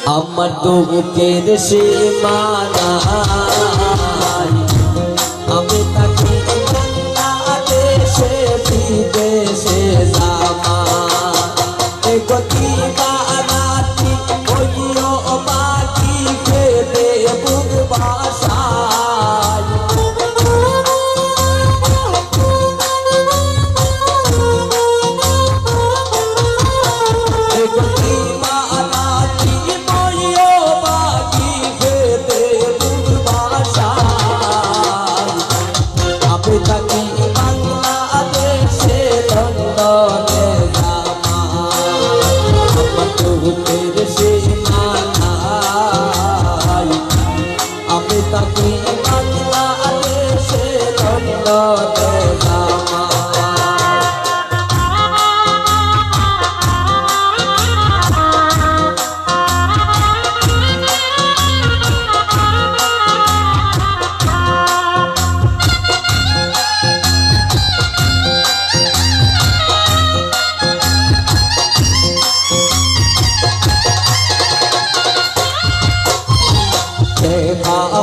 আমার দুঃখের সীমানা আমি থাকি বাংলাদেশে বিদেশে জামা এ গতি বানাতি ওইও বাকি খেতে বুক বাসায় এ গতি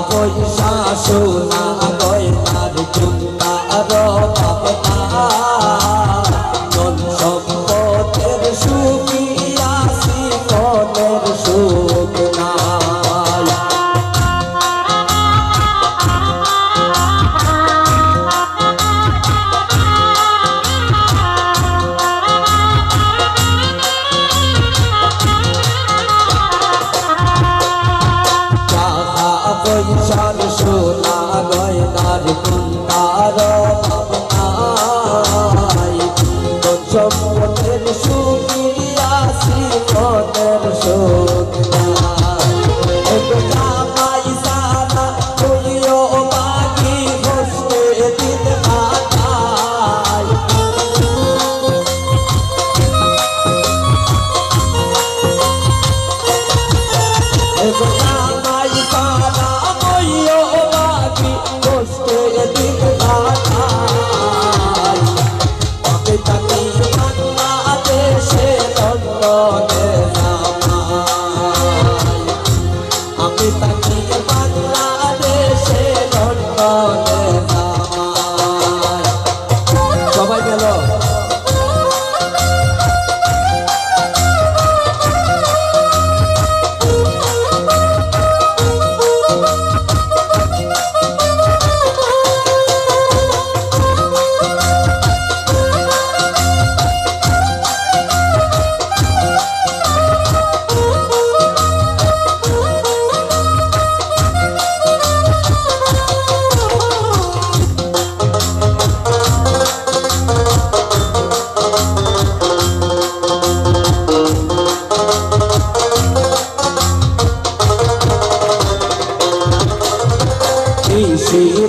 পয়সা সোনা গয়নার জুতার বাবা ধন সম্পদের সুখী আসি মনের সুখ নাই পয়সার সোনা গয়নার কুন্তার ভাবনাই ধন সম্পদের সুখী আসি মনের সুখ নাই জামাই সারা হইও বাকি বসতে দিন কাটাই জামাই সারা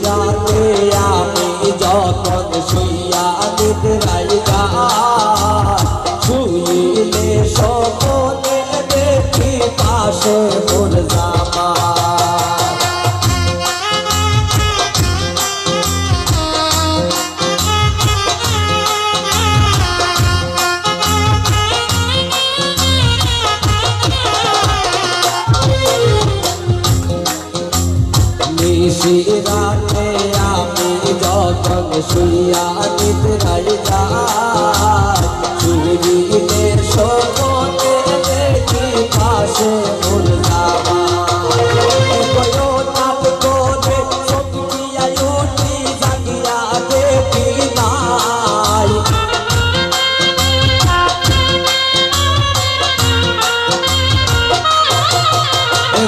রাতে আমি যখন শুইয়া নিদ্রাই যাই শুইলে স্বপ্নে দেখি পাশে মোর জামাই নিশিরাতে আমি যখন শুইয়া নিদ্রাই যাই শুইলে স্বপ্নে দেখি পাশে মোর জামাই গয়নাত করে চমকিয়া উঠি জাগিয়া দেখি নাই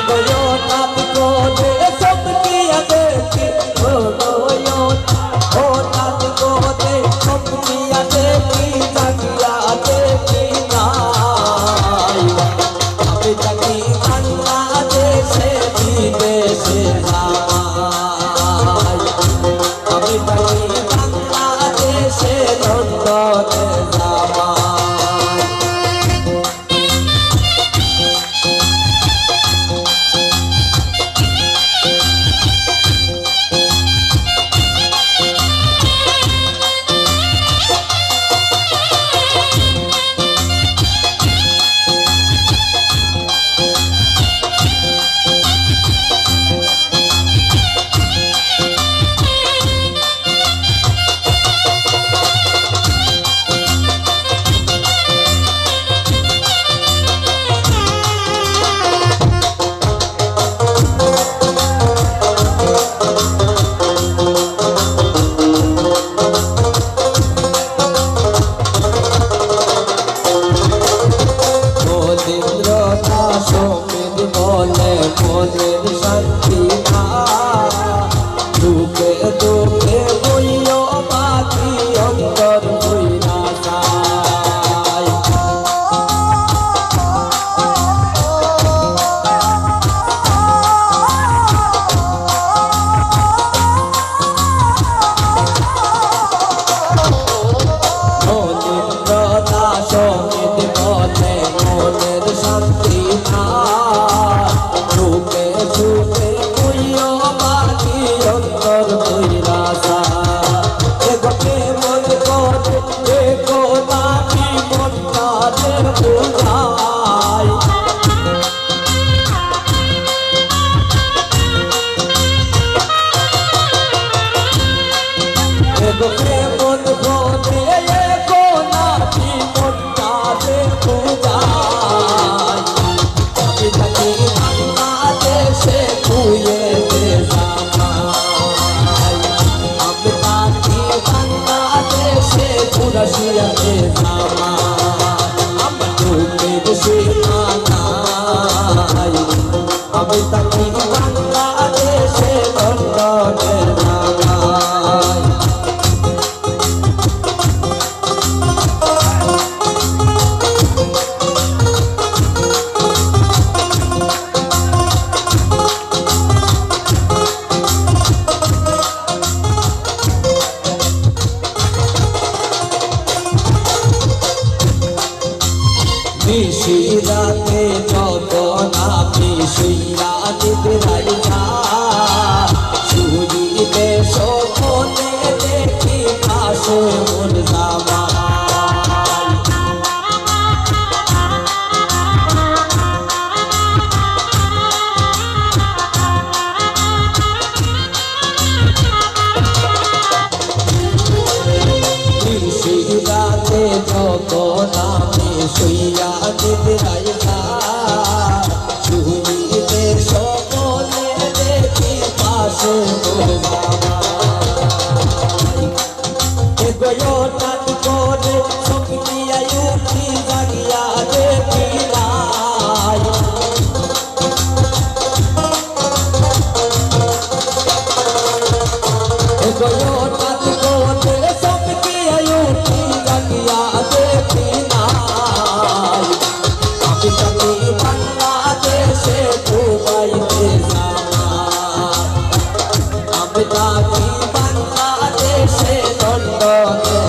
গয়নাত করে চমকিয়া দেখি ও নাত করে সমিত বলে মনের শান্তি না দুঃখে দুঃখে বইও বাকি অন্তর বইরা যায় সমিত বলে মনের শান্তি না সুখে সুখে বইও বাকি অন্তর বইরা যায় মন করে নাকি মনটা বুঝায় মন করে নাকি মনটা বুঝায় আমি থাকি বাংলাদেশে খুঁয়ে আমি থাকি বাংলাদেশে পুরাশিয়াতে আমার দুঃখের সীমানায় আমি থাকি বাংলাদেশে লন্ডনের নাগায় নিশিরাতে যখন আমি শুইয়া নিদ্রাই শুইতে স্বপ্নে দেখি পাশে মোর জামাই নিশিরাতে যখন আমি শুইয়া নিদ্রাই শুইতে স্বপ্নে দেখি পাশে মোর জামাই গয়নাত করে সঙ্গিয়া উঠি জাগিয়া দেখি নাই গয়নাত করে সঙ্গিয়া উঠি জাগিয়া দেখি নাই আমি থাকি বাংলাদেশে দুবাইতে আমি থাকি বাংলাদেশে লন্ডনে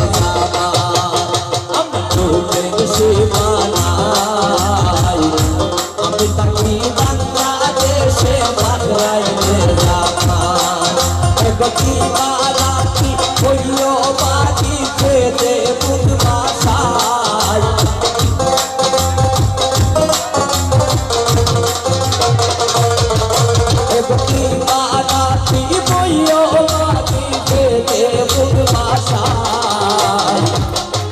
আমার দুঃখের সীমানায় আমি থাকি বাংলাদেশে বাংলাইতে কি বারাকি হইও বাকি খেতে বুধ বাসায় কি বারাকি হইও বাকি খেতে বুধ বাসায়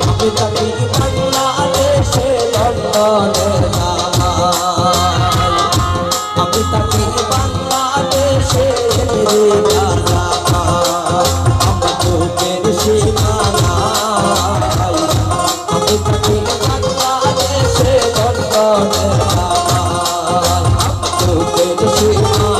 আমি থাকি বাংলাদেশে লন্ডনের নাগায় আমি থাকি বাংলাদেশে আমার দুঃখের সীমানায় আমি থাকি বাংলাদেশে লন্ডনের নাগায় আমার দুঃখের সীমানায়